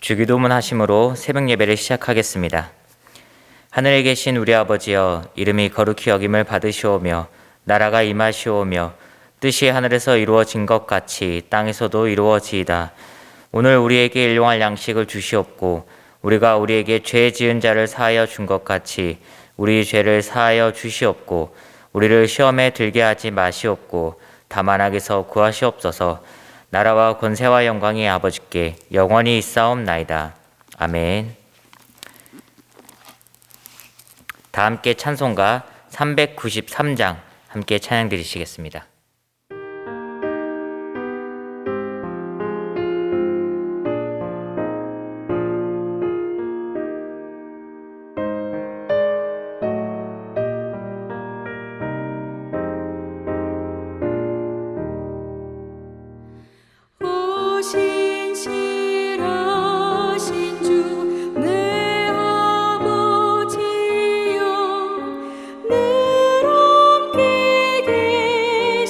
주기도문 하심으로 새벽 예배를 시작하겠습니다. 하늘에 계신 우리 아버지여, 이름이 거룩히 여김을 받으시오며 나라가 임하시오며 뜻이 하늘에서 이루어진 것 같이 땅에서도 이루어지이다. 오늘 우리에게 일용할 양식을 주시옵고 우리가 우리에게 죄 지은 자를 사하여 준 것 같이 우리 죄를 사하여 주시옵고 우리를 시험에 들게 하지 마시옵고 다만 악에서 구하시옵소서. 나라와 권세와 영광이 아버지께 영원히 있사옵나이다. 아멘. 다 함께 찬송가 393장 함께 찬양 드리시겠습니다. 늘 함께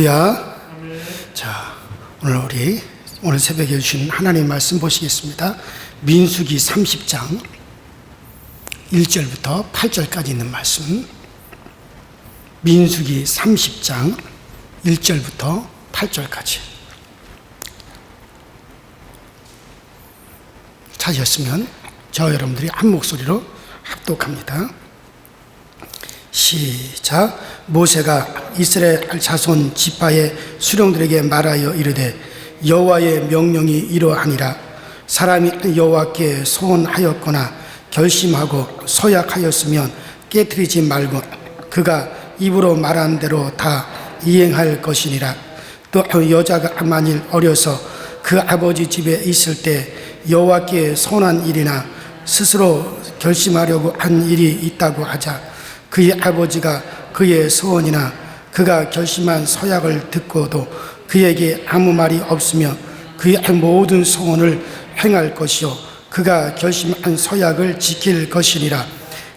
할렐루야. 자, 오늘 새벽에 주신 하나님의 말씀 보시겠습니다. 민수기 30장 1절부터 8절까지 있는 말씀. 민수기 30장 1절부터 8절까지. 찾으셨으면 저와 여러분들이 한 목소리로 합독합니다. 시작. 모세가 이스라엘 자손 지파의 수령들에게 말하여 이르되 여호와의 명령이 이러하니라. 사람이 여호와께 소원하였거나 결심하고 서약하였으면 깨뜨리지 말고 그가 입으로 말한 대로 다 이행할 것이니라. 또 여자가 만일 어려서 그 아버지 집에 있을 때 여호와께 선한 일이나 스스로 결심하려고 한 일이 있다고 하자 그의 아버지가 그의 소원이나 그가 결심한 서약을 듣고도 그에게 아무 말이 없으면 그의 모든 소원을 행할 것이요 그가 결심한 서약을 지킬 것이니라.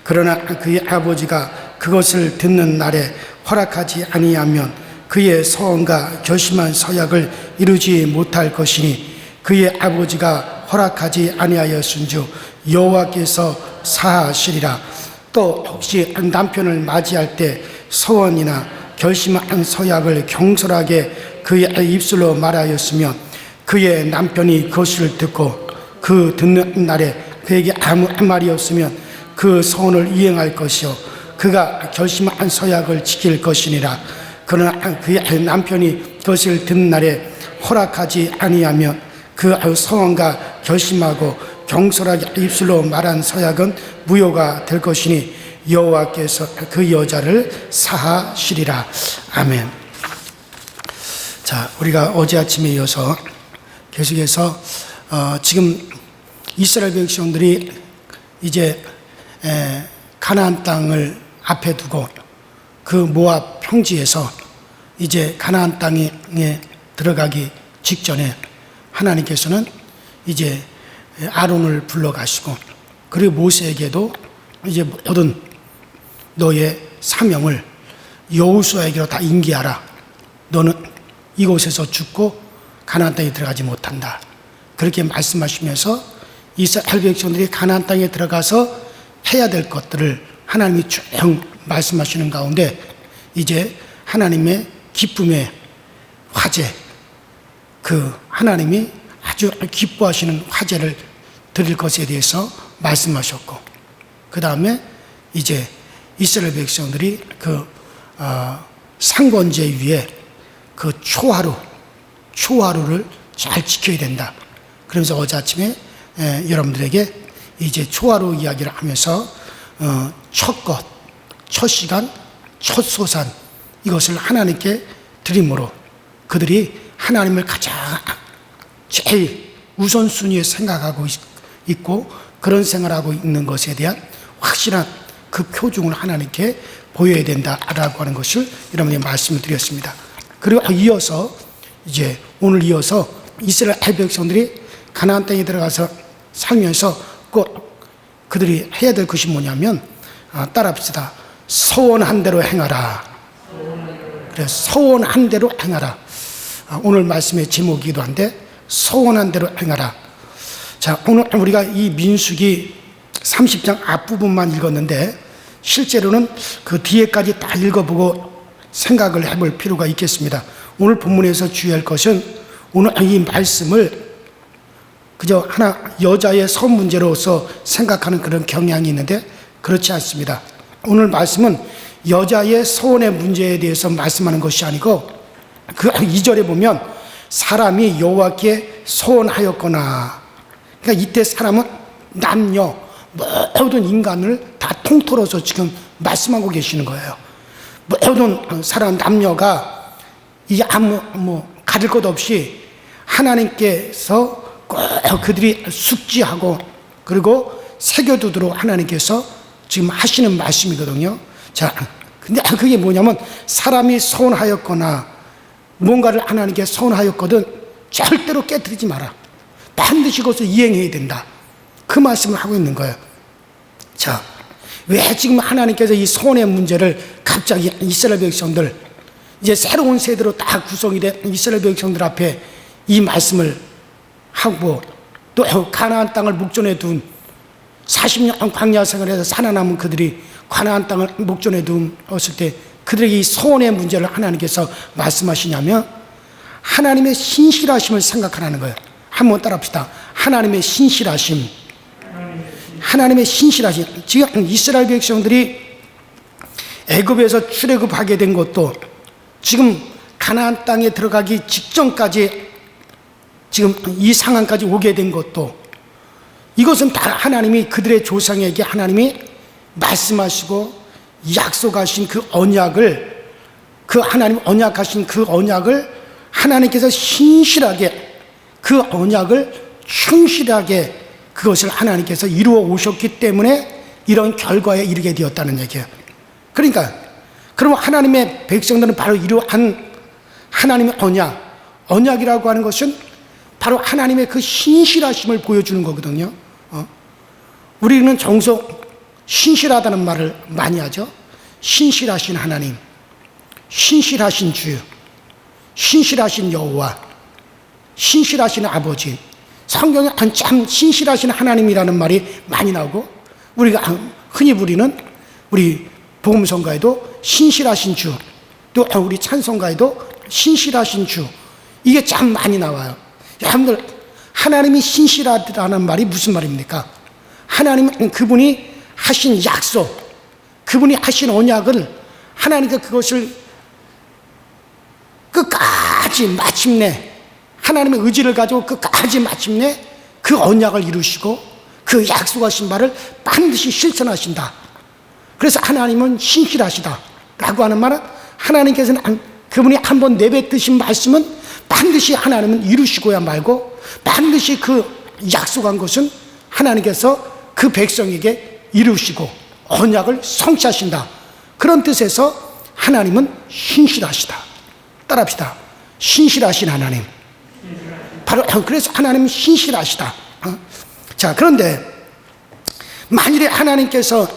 그러나 그의 아버지가 그것을 듣는 날에 허락하지 아니하면 그의 소원과 결심한 서약을 이루지 못할 것이니 그의 아버지가 허락하지 아니하였은즉 여호와께서 사하시리라. 또 혹시 남편을 맞이할 때 소원이나 결심한 서약을 경솔하게 그의 입술로 말하였으면 그의 남편이 그것을 듣고 그 듣는 날에 그에게 아무 말이 없으면 그 소원을 이행할 것이요 그가 결심한 서약을 지킬 것이니라. 그러나 그의 남편이 그것을 듣는 날에 허락하지 아니하면 그 소원과 결심하고 경솔하게 입술로 말한 서약은 무효가 될 것이니 여호와께서 그 여자를 사하시리라. 아멘. 자, 우리가 어제 아침에 이어서 계속해서 지금 이스라엘 백성들이 이제 가나안 땅을 앞에 두고 그 모압 평지에서 이제 가나안 땅에 들어가기 직전에 하나님께서는 이제 아론을 불러가시고 그리고 모세에게도 이제 모든 너의 사명을 여호수아에게로 다 인계하라. 너는 이곳에서 죽고 가나안 땅에 들어가지 못한다. 그렇게 말씀하시면서 이스라엘 백성들이 가나안 땅에 들어가서 해야 될 것들을 하나님이 쭉 말씀하시는 가운데 이제 하나님의 기쁨의 화제, 그 하나님이 아주 기뻐하시는 화제를 드릴 것에 대해서 말씀하셨고 그 다음에 이제 이스라엘 백성들이 그 상권제 위에 그 초하루를 잘 지켜야 된다. 그러면서 어제 아침에 여러분들에게 이제 초하루 이야기를 하면서 첫 것, 첫 시간, 첫 소산 이것을 하나님께 드림으로 그들이 하나님을 가장 제일 우선순위에 생각하고 있고 그런 생활하고 있는 것에 대한 확실한 그 표중을 하나님께 보여야 된다라고 하는 것을 여러분에게 말씀을 드렸습니다. 그리고 오늘 이어서 이스라엘 백성들이 가나안 땅에 들어가서 살면서 꼭 그들이 해야 될 것이 뭐냐면 따라합시다. 소원한 대로 행하라. 그래서 소원한 대로 행하라. 오늘 말씀의 제목이기도 한데 소원한 대로 행하라. 자, 오늘 우리가 이 민수기 30장 앞부분만 읽었는데 실제로는 그 뒤에까지 다 읽어보고 생각을 해볼 필요가 있겠습니다. 오늘 본문에서 주의할 것은 오늘 이 말씀을 그저 하나 여자의 선 문제로서 생각하는 그런 경향이 있는데 그렇지 않습니다. 오늘 말씀은 여자의 소원의 문제에 대해서 말씀하는 것이 아니고 그 2절에 보면 사람이 여호와께 소원하였거나, 그러니까 이때 사람은 남녀 모든 인간을 다 통틀어서 지금 말씀하고 계시는 거예요. 모든 사람 남녀가 이 아무 가릴 것 없이 하나님께서 꼭 그들이 숙지하고 그리고 새겨두도록 하나님께서 지금 하시는 말씀이거든요. 자, 근데 그게 뭐냐면 사람이 소원하였거나 뭔가를 하나님께 소원하였거든 절대로 깨뜨리지 마라. 반드시 그것을 이행해야 된다. 그 말씀을 하고 있는 거예요. 자, 왜 지금 하나님께서 이 소원의 문제를 갑자기 이스라엘 백성들 이제 새로운 세대로 딱 구성이 된 이스라엘 백성들 앞에 이 말씀을 하고 또 가나안 땅을 목전에 둔 40년 광야 생활에서 살아남은 그들이 가나안 땅을 목전에 두었을 때 그들에게 이 서원의 문제를 하나님께서 말씀하시냐면 하나님의 신실하심을 생각하라는 거예요. 한번 따라합시다. 하나님의 신실하심. 하나님의 신실하심. 지금 이스라엘 백성들이 애굽에서 출애굽하게 된 것도 지금 가나안 땅에 들어가기 직전까지 지금 이 상황까지 오게 된 것도 이것은 다 하나님이 그들의 조상에게 하나님이 말씀하시고 약속하신 그 언약을 그 하나님 언약하신 그 언약을 하나님께서 신실하게 그 언약을 충실하게 그것을 하나님께서 이루어 오셨기 때문에 이런 결과에 이르게 되었다는 얘기예요. 그러니까 그럼 하나님의 백성들은 바로 이러한 하나님의 언약이라고 하는 것은 바로 하나님의 그 신실하심을 보여주는 거거든요. 우리는 종종 신실하다는 말을 많이 하죠. 신실하신 하나님, 신실하신 주, 신실하신 여호와, 신실하신 아버지. 성경에 참 신실하신 하나님이라는 말이 많이 나오고 우리가 흔히 부리는 우리 복음성가에도 신실하신 주, 또 우리 찬송가에도 신실하신 주, 이게 참 많이 나와요. 여러분들, 하나님이 신실하다는 말이 무슨 말입니까? 하나님은 그분이 하신 약속, 그분이 하신 언약을 하나님께서 그것을 끝까지 마침내 하나님의 의지를 가지고 끝까지 마침내 그 언약을 이루시고 그 약속하신 말을 반드시 실천하신다. 그래서 하나님은 신실하시다 라고 하는 말은 하나님께서는 그분이 한번 내뱉으신 말씀은 반드시 하나님은 이루시고야 말고 반드시 그 약속한 것은 하나님께서 그 백성에게 이루시고 언약을 성취하신다. 그런 뜻에서 하나님은 신실하시다. 따라합시다. 신실하신 하나님. 바로 그래서 하나님은 신실하시다. 자, 그런데 만일에 하나님께서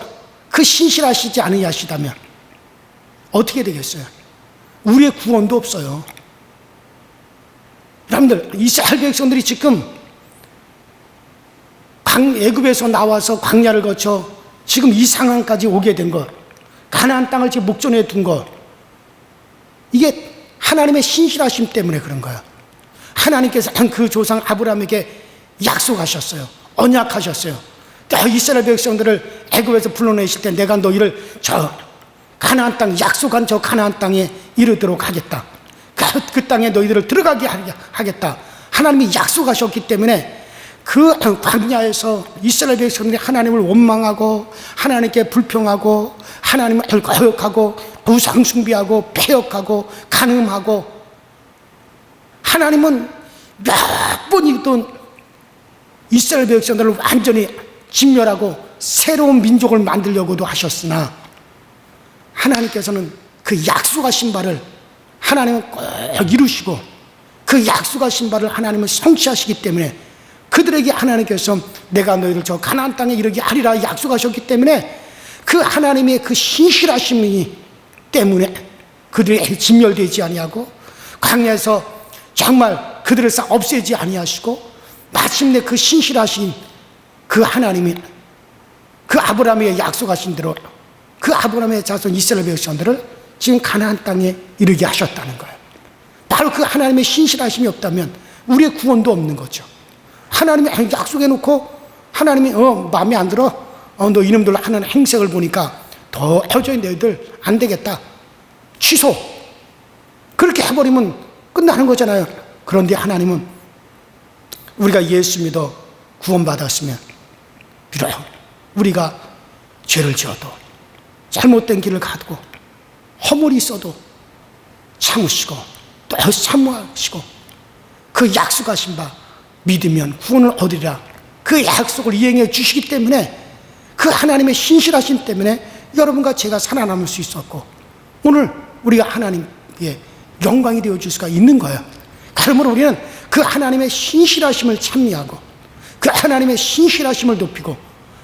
그 신실하시지 않으시다면 어떻게 되겠어요? 우리의 구원도 없어요. 여러분들, 이스라엘 백성들이 지금 애굽에서 나와서 광야를 거쳐 지금 이 상황까지 오게 된 것, 가나안 땅을 지금 목전에 둔 것, 이게 하나님의 신실하심 때문에 그런 거야. 하나님께서 그 조상 아브라함에게 약속하셨어요. 언약하셨어요. 이스라엘 백성들을 애굽에서 불러내실 때 내가 너희를 저 가나안 땅, 약속한 저 가나안 땅에 이르도록 하겠다. 그 땅에 너희들을 들어가게 하겠다. 하나님이 약속하셨기 때문에 그 광야에서 이스라엘 백성들이 하나님을 원망하고 하나님께 불평하고 하나님을 거역하고 우상 숭배하고 패역하고 간음하고 하나님은 몇 번이든 이스라엘 백성들을 완전히 진멸하고 새로운 민족을 만들려고도 하셨으나 하나님께서는 그 약속하신 바를 하나님은 꼭 이루시고 그 약속하신 바를 하나님은 성취하시기 때문에 그들에게 하나님께서 내가 너희를 저 가나안 땅에 이르게 하리라 약속하셨기 때문에 그 하나님의 그 신실하심이 때문에 그들이 진멸되지 아니하고 광야에서 정말 그들을 싹 없애지 아니하시고 마침내 그 신실하신 그 하나님이 그 아브라함의 약속하신 대로 그 아브라함의 자손 이스라엘 백성들을 지금 가나안 땅에 이르게 하셨다는 거예요. 바로 그 하나님의 신실하심이 없다면 우리의 구원도 없는 거죠. 하나님이 약속해 놓고 하나님이 마음에 안 들어 너 이놈들로 하는 행색을 보니까 도저히 너희들 안 되겠다, 취소, 그렇게 해버리면 끝나는 거잖아요. 그런데 하나님은 우리가 예수 믿어 구원받았으면 빌어요. 우리가 죄를 지어도 잘못된 길을 가고 허물이 있어도 참으시고 또 참으시고 그 약속하신 바 믿으면 구원을 얻으리라 그 약속을 이행해 주시기 때문에 그 하나님의 신실하심 때문에 여러분과 제가 살아남을 수 있었고 오늘 우리가 하나님의 영광이 되어 줄 수가 있는 거예요. 그러므로 우리는 그 하나님의 신실하심을 찬미하고 그 하나님의 신실하심을 높이고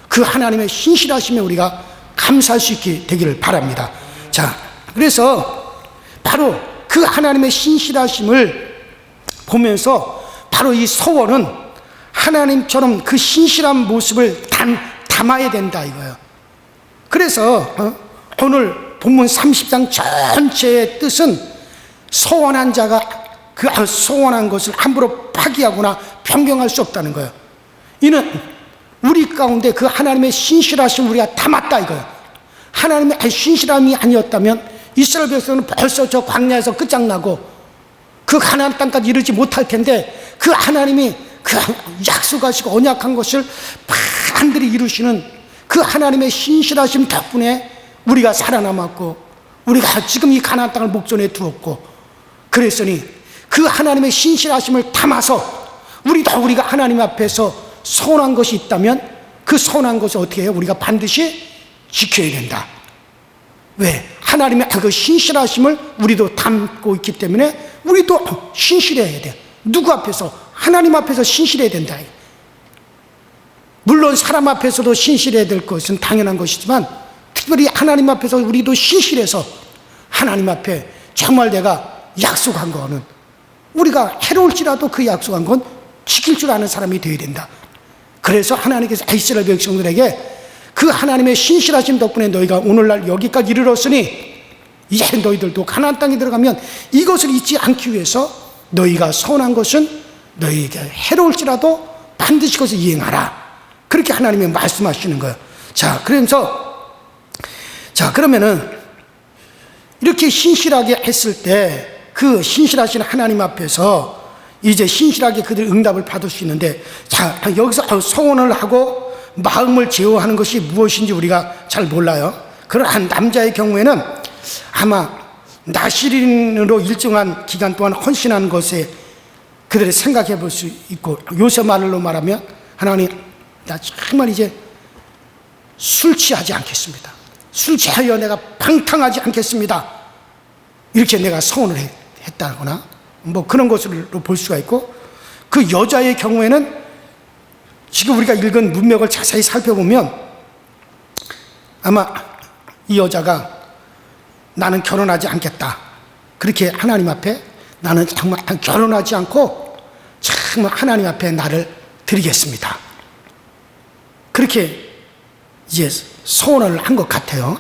그 하나님의 신실하심에 우리가 감사할 수 있게 되기를 바랍니다. 자, 그래서 바로 그 하나님의 신실하심을 보면서 바로 이 서원은 하나님처럼 그 신실한 모습을 담아야 된다 이거예요. 그래서 오늘 본문 30장 전체의 뜻은 서원한 자가 그 서원한 것을 함부로 파기하거나 변경할 수 없다는 거예요. 이는 우리 가운데 그 하나님의 신실하심을 우리가 담았다 이거예요. 하나님의 신실함이 아니었다면 이스라엘 백성은 벌써 저 광야에서 끝장나고 그 가나안 땅까지 이르지 못할 텐데, 그 하나님이 그 약속하시고 언약한 것을 반드시 이루시는 그 하나님의 신실하심 덕분에 우리가 살아남았고, 우리가 지금 이 가나안 땅을 목전에 두었고, 그랬으니 그 하나님의 신실하심을 담아서 우리가 하나님 앞에서 선한 것이 있다면 그 선한 것을 어떻게 해요? 우리가 반드시 지켜야 된다. 왜? 하나님의 그 신실하심을 우리도 담고 있기 때문에 우리도 신실해야 돼. 누구 앞에서? 하나님 앞에서 신실해야 된다. 물론 사람 앞에서도 신실해야 될 것은 당연한 것이지만, 특별히 하나님 앞에서 우리도 신실해서 하나님 앞에 정말 내가 약속한 거는, 우리가 해로울지라도 그 약속한 건 지킬 줄 아는 사람이 되어야 된다. 그래서 하나님께서 이스라엘 백성들에게 그 하나님의 신실하심 덕분에 너희가 오늘날 여기까지 이르렀으니 이제 너희들도 가나안 땅에 들어가면 이것을 잊지 않기 위해서 너희가 선한 것은 너희에게 해로울지라도 반드시 그것을 이행하라. 그렇게 하나님이 말씀하시는 거예요. 그러면은 이렇게 신실하게 했을 때 그 신실하신 하나님 앞에서 이제 신실하게 그들 응답을 받을 수 있는데, 여기서 서원을 하고 마음을 제어하는 것이 무엇인지 우리가 잘 몰라요. 그러한 남자의 경우에는 아마 나시린으로 일정한 기간 동안 헌신하는 것에 그들이 생각해 볼 수 있고, 요새 말로 말하면 하나님, 나 정말 이제 술 취하지 않겠습니다. 술 취하여 내가 방탕하지 않겠습니다. 이렇게 내가 서원을 했다거나 뭐 그런 것으로 볼 수가 있고, 그 여자의 경우에는 지금 우리가 읽은 문맥을 자세히 살펴보면 아마 이 여자가 나는 결혼하지 않겠다, 그렇게 하나님 앞에 나는 정말 결혼하지 않고 정말 하나님 앞에 나를 드리겠습니다, 그렇게 이제 소원을 한 것 같아요.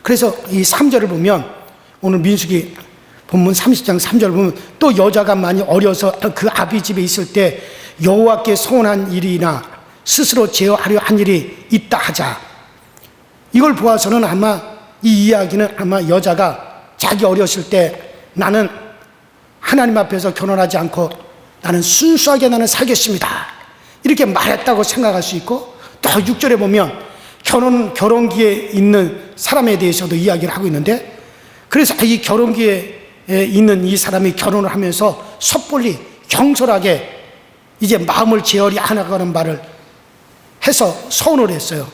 그래서 이 3절을 보면, 오늘 민수기 본문 30장 3절을 보면, 또 여자가 많이 어려서 그 아비 집에 있을 때 여호와께 소원한 일이나 스스로 제어하려 한 일이 있다 하자. 이걸 보아서는 아마 이 이야기는 아마 여자가 자기 어렸을 때 나는 하나님 앞에서 결혼하지 않고 나는 순수하게 나는 살겠습니다, 이렇게 말했다고 생각할 수 있고, 또 6절에 보면 결혼기에 있는 사람에 대해서도 이야기를 하고 있는데, 그래서 이 결혼기에 있는 이 사람이 결혼을 하면서 섣불리 경솔하게 이제 마음을 제어리 하나가는 말을 해서 서운을 했어요.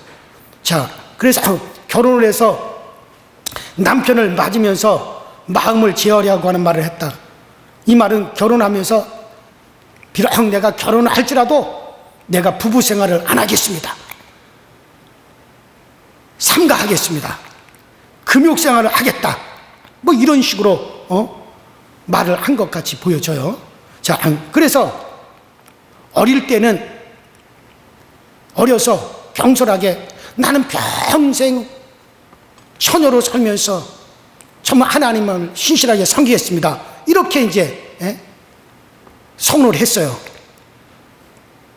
그래서 결혼을 해서 남편을 맞으면서 마음을 제어하려고 하는 말을 했다. 이 말은 결혼하면서 비록 내가 결혼을 할지라도 내가 부부 생활을 안 하겠습니다, 삼가하겠습니다, 금욕 생활을 하겠다, 뭐 이런 식으로 말을 한 것 같이 보여져요. 그래서 어릴 때는 어려서 경솔하게 나는 평생 처녀로 살면서 정말 하나님을 신실하게 섬기겠습니다, 이렇게 이제 선언을 했어요.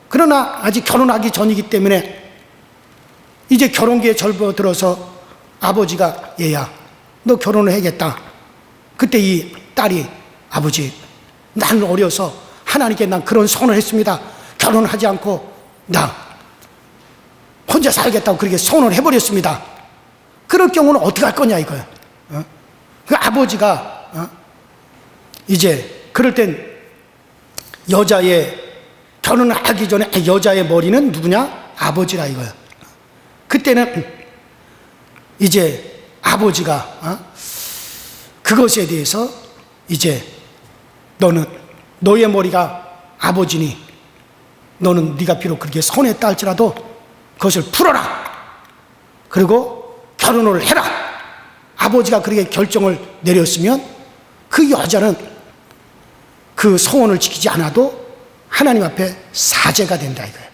그러나 아직 결혼하기 전이기 때문에 이제 결혼기에 접어들어서 아버지가 얘야 너 결혼을 해야겠다. 그때 이 딸이 아버지 나는 어려서 하나님께 난 그런 선언을 했습니다, 결혼하지 않고 나 혼자 살겠다고 그렇게 선언을 해버렸습니다. 그럴 경우는 어떻게 할 거냐 이거야. 그 아버지가 이제 그럴 땐 여자의 결혼을 하기 전에 여자의 머리는 누구냐? 아버지라 이거야. 그때는 이제 아버지가 그것에 대해서 이제 너는 너의 머리가 아버지니 너는 네가 비록 그렇게 선했다 할지라도 그것을 풀어라, 그리고 결혼을 해라. 아버지가 그렇게 결정을 내렸으면 그 여자는 그 소원을 지키지 않아도 하나님 앞에 사죄가 된다 이거예요.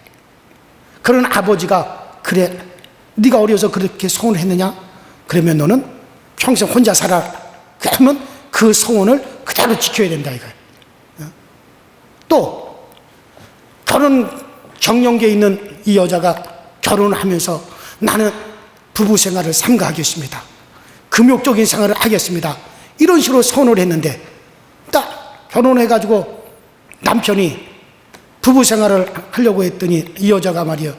그런 아버지가 그래 네가 어려서 그렇게 소원을 했느냐? 그러면 너는 평생 혼자 살아. 그러면 그 소원을 그대로 지켜야 된다 이거예요. 또 결혼 정령계에 있는 이 여자가 결혼을 하면서 나는 부부 생활을 삼가하겠습니다. 금욕적인 생활을 하겠습니다. 이런 식으로 소원을 했는데 딱 결혼해가지고 남편이 부부 생활을 하려고 했더니 이 여자가 말이요,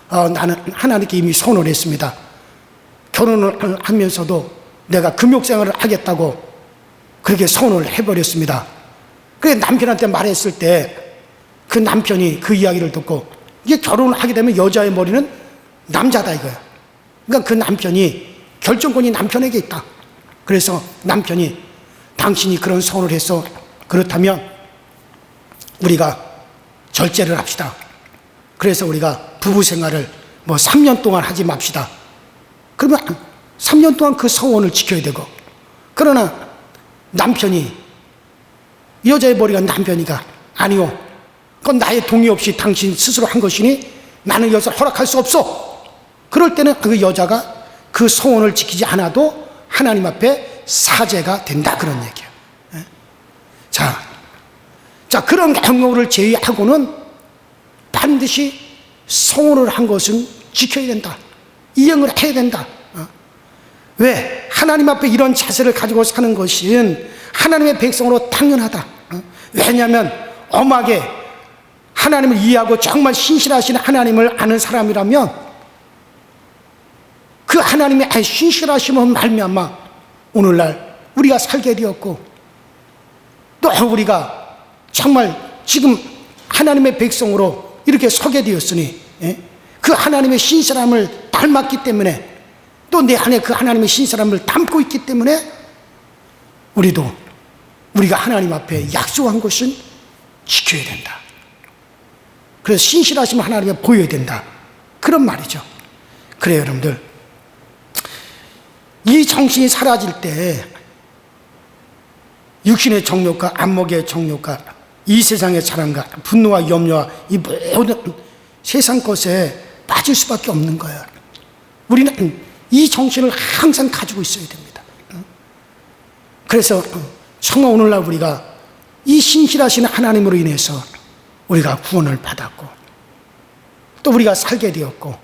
나는 하나님께 이미 소원을 했습니다. 결혼을 하면서도 내가 금욕 생활을 하겠다고 그렇게 소원을 해버렸습니다. 그래 남편한테 말했을 때 그 남편이 그 이야기를 듣고 이게 결혼을 하게 되면 여자의 머리는 남자다 이거야. 그러니까 그 남편이 결정권이 남편에게 있다. 그래서 남편이 당신이 그런 소원을 했어. 그렇다면 우리가 절제를 합시다. 그래서 우리가 부부 생활을 뭐 3년 동안 하지 맙시다. 그러면 3년 동안 그 소원을 지켜야 되고, 그러나 남편이, 여자의 머리가 남편이가 아니요, 그건 나의 동의 없이 당신 스스로 한 것이니 나는 이것을 허락할 수 없어. 그럴 때는 그 여자가 그 소원을 지키지 않아도 하나님 앞에 사죄가 된다 그런 얘기예요. 자, 그런 경우를 제외하고는 반드시 소원을 한 것은 지켜야 된다. 이행을 해야 된다. 왜? 하나님 앞에 이런 자세를 가지고 사는 것은 하나님의 백성으로 당연하다. 왜냐하면 엄하게 하나님을 이해하고 정말 신실하신 하나님을 아는 사람이라면 그 하나님의 신실하심을 말미암아 오늘날 우리가 살게 되었고, 또 우리가 정말 지금 하나님의 백성으로 이렇게 서게 되었으니 그 하나님의 신실함을 닮았기 때문에, 또 내 안에 그 하나님의 신실함을 담고 있기 때문에 우리가 하나님 앞에 약속한 것은 지켜야 된다. 그래서 신실하심을 하나님에 보여야 된다. 그런 말이죠. 그래요, 여러분들. 이 정신이 사라질 때 육신의 정욕과 안목의 정욕과 이 세상의 사랑과 분노와 염려와 이 모든 세상 것에 빠질 수밖에 없는 거예요. 우리는 이 정신을 항상 가지고 있어야 됩니다. 그래서 정말 오늘날 우리가 이 신실하신 하나님으로 인해서 우리가 구원을 받았고, 또 우리가 살게 되었고,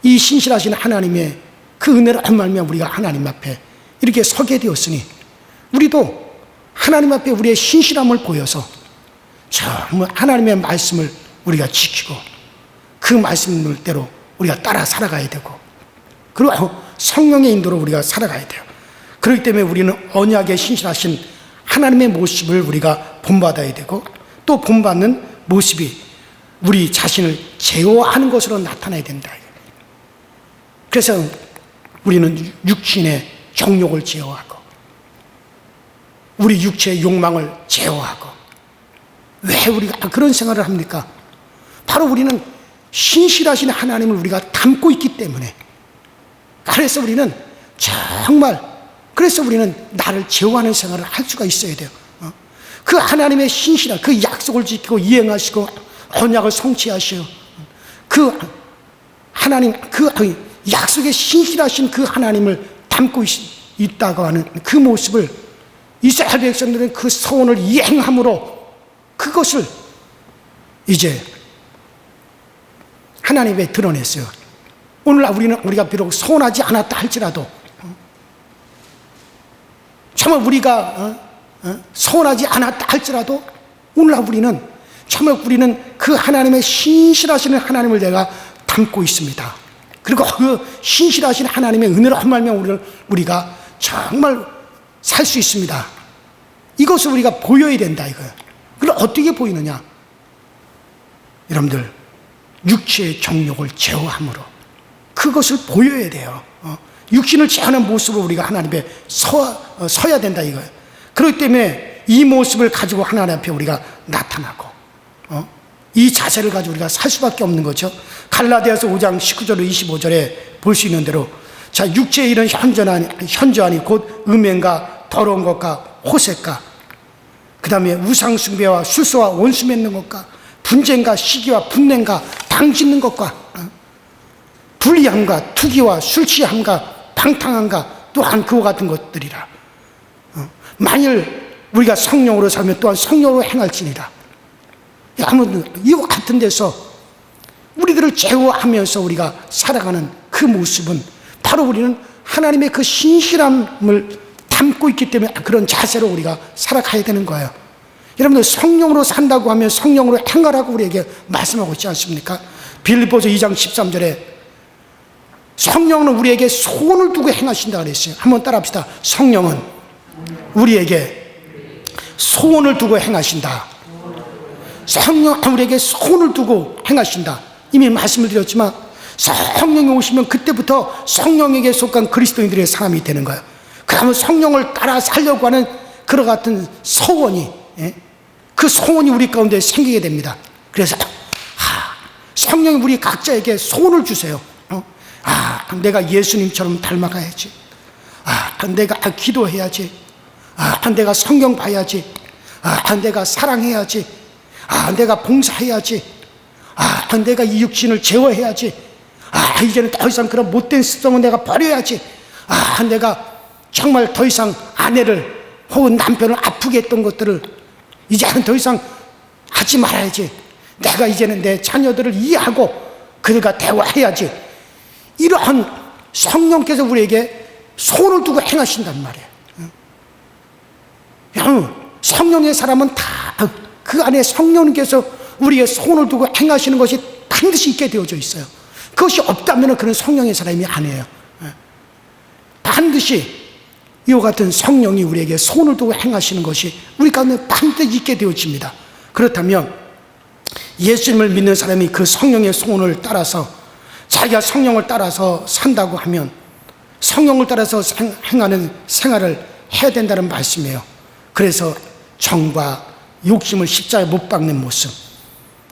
이 신실하신 하나님의 그 은혜를 말미암아 우리가 하나님 앞에 이렇게 서게 되었으니 우리도 하나님 앞에 우리의 신실함을 보여서 정말 하나님의 말씀을 우리가 지키고 그 말씀대로 우리가 따라 살아가야 되고, 그리고 성령의 인도로 우리가 살아가야 돼요. 그렇기 때문에 우리는 언약에 신실하신 하나님의 모습을 우리가 본받아야 되고, 또 본받는 모습이 우리 자신을 제어하는 것으로 나타나야 된다. 그래서 우리는 육신의 정욕을 제어하고 우리 육체의 욕망을 제어하고. 왜 우리가 그런 생활을 합니까? 바로 우리는 신실하신 하나님을 우리가 담고 있기 때문에. 그래서 우리는 나를 제어하는 생활을 할 수가 있어야 돼요. 그 하나님의 신실한 그 약속을 지키고 이행하시고 언약을 성취하시오. 그 하나님, 그 약속에 신실하신 그 하나님을 담고 있다고 하는 그 모습을 이스라엘 백성들은 그 소원을 이행함으로 그것을 이제 하나님에 드러냈어요. 오늘날 우리가 비록 소원하지 않았다 할지라도, 정말 우리가 소원하지 않았다 할지라도 오늘날 우리는 그 하나님의 신실하신 하나님을 내가 담고 있습니다. 그리고 그 신실하신 하나님의 은혜로 한 말면 우리가 정말 살 수 있습니다. 이것을 우리가 보여야 된다 이거예요. 그럼 어떻게 보이느냐? 여러분들, 육체의 정욕을 제어함으로 그것을 보여야 돼요. 육신을 제어하는 모습으로 우리가 하나님 앞에 서야 된다 이거예요. 그렇기 때문에 이 모습을 가지고 하나님 앞에 우리가 나타나고, 이 자세를 가지고 우리가 살 수밖에 없는 거죠. 갈라디아서 5장 19절 25절에 볼 수 있는 대로, 자, 육체의 일은 현저하니 곧 음행과 더러운 것과 호색과 그 다음에 우상숭배와 수소와 원수 맺는 것과 분쟁과 시기와 분냉과 당짓는 것과 불리함과 투기와 술 취함과 방탕함과 또한 그와 같은 것들이라. 만일 우리가 성령으로 살면 또한 성령으로 행할지니라. 아무튼 이와 같은 데서 우리들을 제어하면서 우리가 살아가는 그 모습은 바로 우리는 하나님의 그 신실함을 담고 있기 때문에 그런 자세로 우리가 살아가야 되는 거예요. 여러분들 성령으로 산다고 하면 성령으로 행하라고 우리에게 말씀하고 있지 않습니까? 빌립보서 2장 13절에 성령은 우리에게 소원을 두고 행하신다 그랬어요. 한번 따라합시다. 성령은 우리에게 소원을 두고 행하신다. 성령은 우리에게 소원을 두고 행하신다. 이미 말씀을 드렸지만 성령이 오시면 그때부터 성령에게 속한 그리스도인들의 사람이 되는 거예요. 그러면 성령을 따라 살려고 하는 그와 같은 소원이, 그 소원이 우리 가운데 생기게 됩니다. 그래서 성령이 우리 각자에게 소원을 주세요. 내가 예수님처럼 닮아가야지. 내가 기도해야지. 내가 성경 봐야지. 내가 사랑해야지. 내가 봉사해야지. 내가 이 육신을 제어해야지. 이제는 더 이상 그런 못된 습성은 내가 버려야지. 내가 정말 더 이상 아내를 혹은 남편을 아프게 했던 것들을 이제는 더 이상 하지 말아야지. 내가 이제는 내 자녀들을 이해하고 그들과 대화해야지. 이러한 성령께서 우리에게 소원을 두고 행하신단 말이에요. 성령의 사람은 다 그 안에 성령님께서 우리의 소원을 두고 행하시는 것이 반드시 있게 되어져 있어요. 그것이 없다면 그런 성령의 사람이 아니에요. 반드시 이와 같은 성령이 우리에게 소원을 두고 행하시는 것이 우리 가운데 반드시 있게 되어집니다. 그렇다면 예수님을 믿는 사람이 그 성령의 소원을 따라서 자기가 성령을 따라서 산다고 하면 성령을 따라서 행하는 생활을 해야 된다는 말씀이에요. 그래서 정과 욕심을 십자가에 못 박는 모습,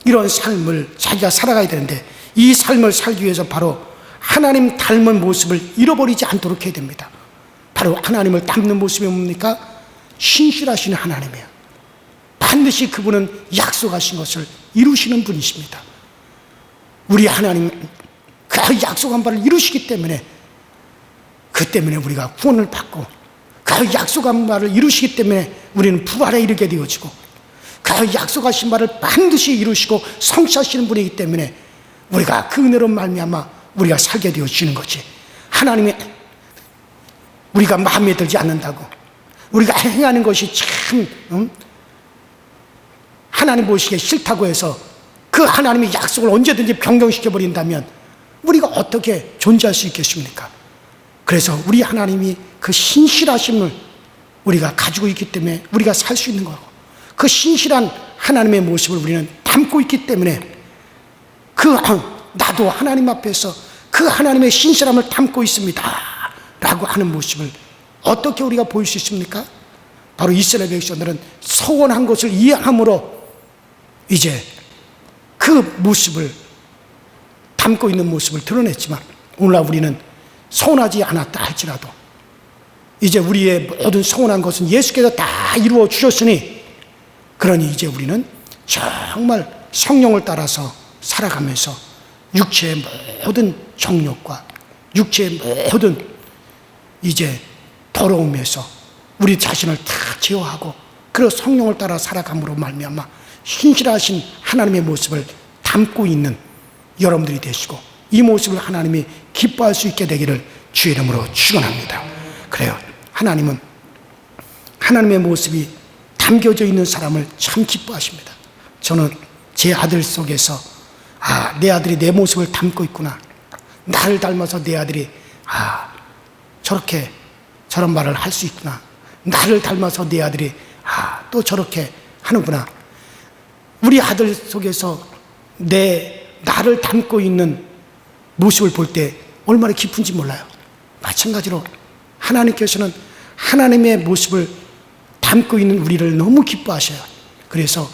이런 삶을 자기가 살아가야 되는데 이 삶을 살기 위해서 바로 하나님 닮은 모습을 잃어버리지 않도록 해야 됩니다. 바로 하나님을 닮는 모습이 뭡니까? 신실하신 하나님이에요. 반드시 그분은 약속하신 것을 이루시는 분이십니다. 우리 하나님 그 약속한 바를 이루시기 때문에 그 때문에 우리가 구원을 받고 그 약속한 바를 이루시기 때문에 우리는 부활에 이르게 되어지고 그 약속하신 바를 반드시 이루시고 성취하시는 분이기 때문에 우리가 그 은혜로 말미암아 우리가 살게 되어지는 거지. 하나님이 우리가 마음에 들지 않는다고 우리가 행하는 것이 참 하나님 보시기에 싫다고 해서 그 하나님의 약속을 언제든지 변경시켜 버린다면 우리가 어떻게 존재할 수 있겠습니까? 그래서 우리 하나님이 그 신실하심을 우리가 가지고 있기 때문에 우리가 살 수 있는 거고, 그 신실한 하나님의 모습을 우리는 담고 있기 때문에 나도 하나님 앞에서 그 하나님의 신실함을 담고 있습니다 라고 하는 모습을 어떻게 우리가 보일 수 있습니까? 바로 이스라엘 백성들은 서원한 것을 이해함으로 이제 그 모습을 담고 있는 모습을 드러냈지만 오늘날 우리는 서원하지 않았다 할지라도 이제 우리의 모든 서원한 것은 예수께서 다 이루어 주셨으니, 그러니 이제 우리는 정말 성령을 따라서 살아가면서 육체의 모든 정욕과 육체의 모든 이제 더러움에서 우리 자신을 다 제어하고 그런 성령을 따라 살아감으로 말미암아 신실하신 하나님의 모습을 담고 있는 여러분들이 되시고 이 모습을 하나님이 기뻐할 수 있게 되기를 주의 이름으로 축원합니다. 그래요. 하나님은 하나님의 모습이 담겨져 있는 사람을 참 기뻐하십니다. 저는 제 아들 속에서 내 아들이 내 모습을 담고 있구나. 나를 닮아서 내 아들이 저렇게 저런 말을 할 수 있구나. 나를 닮아서 내 아들이 또 저렇게 하는구나. 우리 아들 속에서 나를 담고 있는 모습을 볼 때 얼마나 기쁜지 몰라요. 마찬가지로 하나님께서는 하나님의 모습을 담고 있는 우리를 너무 기뻐하셔요. 그래서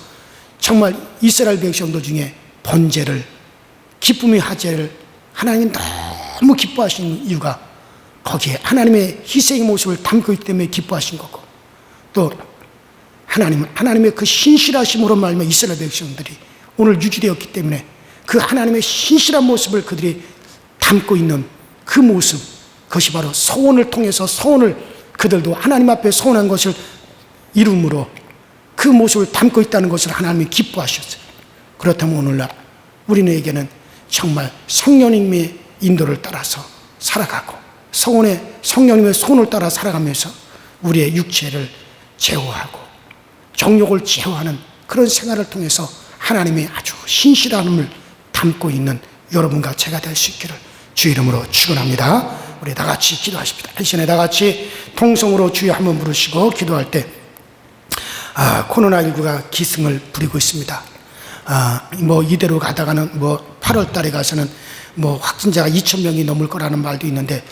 정말 이스라엘 백성들 중에 번제를, 기쁨의 하제를 하나님 너무 기뻐하시는 이유가 거기에 하나님의 희생의 모습을 담고 있기 때문에 기뻐하신 거고, 또 하나님의 그 신실하심으로 말미암아 이스라엘 백성들이 오늘 유지되었기 때문에 그 하나님의 신실한 모습을 그들이 담고 있는 그 모습, 그것이 바로 서원을 통해서 그들도 하나님 앞에 서원한 것을 이름으로 그 모습을 담고 있다는 것을 하나님이 기뻐하셨어요. 그렇다면 오늘날 우리에게는 정말 성령님의 인도를 따라서 살아가고 성령님의 손을 따라 살아가면서 우리의 육체를 제어하고 정욕을 제어하는 그런 생활을 통해서 하나님의 아주 신실함을 담고 있는 여러분과 제가 될 수 있기를 주 이름으로 축원합니다. 우리 다 같이 기도하십시다. 이 시간에 다 같이 통성으로 주여 한번 부르시고 기도할 때 코로나19가 기승을 부리고 있습니다. 이대로 가다가는 8월 달에 가서는 확진자가 2,000명이 넘을 거라는 말도 있는데,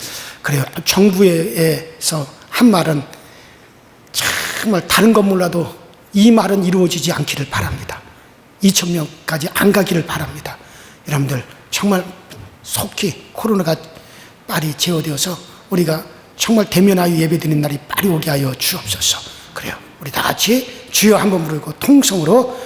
그래요. 정부에서 한 말은 정말 다른 건 몰라도 이 말은 이루어지지 않기를 바랍니다. 2,000명까지 안 가기를 바랍니다. 여러분들 정말 속히 코로나가 빨리 제어되어서 우리가 정말 대면하여 예배드리는 날이 빨리 오게 하여 주옵소서. 그래요. 우리 다 같이 주여 한번 부르고 통성으로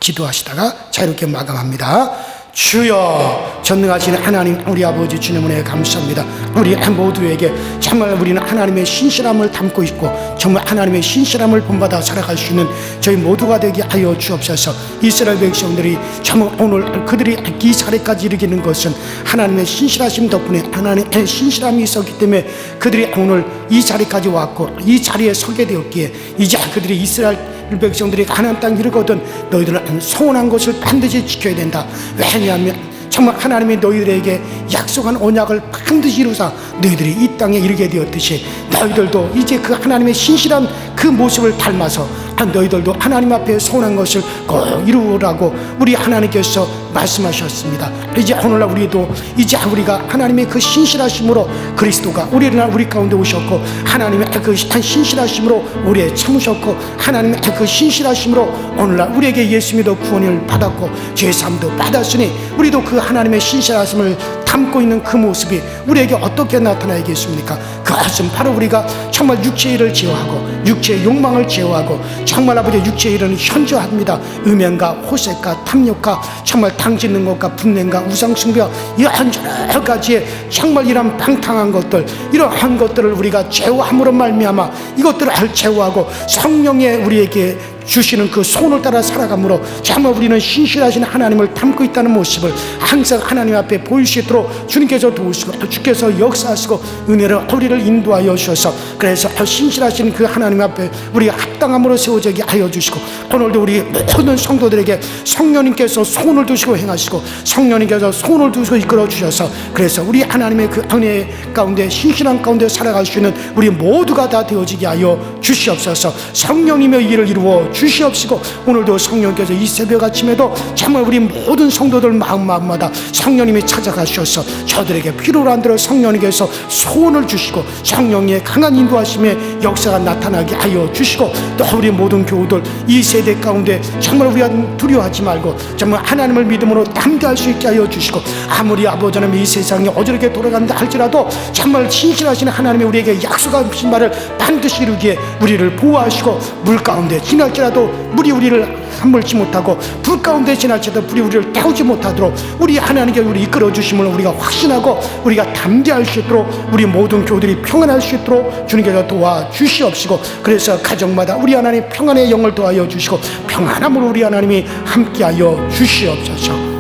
기도하시다가 자유롭게 마감합니다. 주여, 전능하신 하나님 우리 아버지 주님 은혜에 감사합니다. 우리 모두에게 정말 우리는 하나님의 신실함을 담고 있고 정말 하나님의 신실함을 본받아 살아갈 수 있는 저희 모두가 되게 하여 주옵소서. 이스라엘 백성들이 정말 오늘 그들이 이 자리까지 이르기는 것은 하나님의 신실하심 덕분에 하나님의 신실함이 있었기 때문에 그들이 오늘 이 자리까지 왔고 이 자리에 서게 되었기에 이제 그들이 이스라엘 백성들이 가나안 땅 이르거든 너희들은 소원한 것을 반드시 지켜야 된다. 왜냐하면 정말 하나님이 너희들에게 약속한 언약을 반드시 이루사 너희들이 이 땅에 이르게 되었듯이 너희들도 이제 그 하나님의 신실한 그 모습을 닮아서 너희들도 하나님 앞에 소원한 것을 꼭 이루라고 우리 하나님께서 말씀하셨습니다. 이제 오늘날 우리도 이제 우리가 하나님의 그 신실하심으로 그리스도가 우리 가운데 오셨고 하나님의 그 신실하심으로 우리에 참으셨고 하나님의 그 신실하심으로 오늘날 우리에게 예수 믿어 구원을 받았고 죄사함도 받았으니 우리도 그 하나님의 신실하심을 담고 있는 그 모습이 우리에게 어떻게 나타나겠습니까? 그것은 바로 우리가 정말 육체의 일을 제어하고 육체의 욕망을 제어하고 정말 아버지 육체의 일은 현저합니다. 음행과 호색과 탐욕과 정말 당짓는 것과 분냄과 우상숭배와 이러한 여러 가지의 정말 이런 방탕한 것들 이러한 것들을 우리가 제어함으로 말미암아 이것들을 제어하고 성령의 우리에게 주시는 그 손을 따라 살아감으로 정말 우리는 신실하신 하나님을 담고 있다는 모습을 항상 하나님 앞에 보일 수 있도록 주님께서 도우시고 주께서 역사하시고 은혜로 우리를 인도하여 주셔서 그래서 신실하신 그 하나님 앞에 우리가 합당함으로 세워지게 하여 주시고 오늘도 우리 모든 성도들에게 성령님께서 손을 두시고 행하시고 성령님께서 손을 두시고 이끌어 주셔서 그래서 우리 하나님의 그 은혜 가운데 신실한 가운데 살아갈 수 있는 우리 모두가 다 되어지게 하여 주시옵소서. 성령님의 일을 이루어 주시옵시고 오늘도 성령께서 이 새벽 아침에도 정말 우리 모든 성도들 마음마다 성령님이 찾아가셔서 저들에게 필요로 한 대로 성령님께서 소원을 주시고 성령의 강한 인도하심의 역사가 나타나게 하여 주시고 또 우리 모든 교우들 이 세대 가운데 정말 우리가 두려워하지 말고 정말 하나님을 믿음으로 담대할 수 있게 하여 주시고 아무리 아버지는 이 세상이 어지럽게 돌아간다 할지라도 정말 신실하신 하나님이 우리에게 약속하신 바를 반드시 이루기에 우리를 보호하시고 물 가운데 지날지라도 물이 우리를 함몰지 못하고 불 가운데 지날지라도 불이 우리를 태우지 못하도록 우리 하나님께 우리 이끌어 주심을 우리가 확신하고 우리가 담대할 수 있도록 우리 모든 교우들이 평안할 수 있도록 주님께서 도와주시옵시고 그래서 가정마다 우리 하나님 평안의 영을 도하여 주시고 평안함으로 우리 하나님이 함께하여 주시옵소서.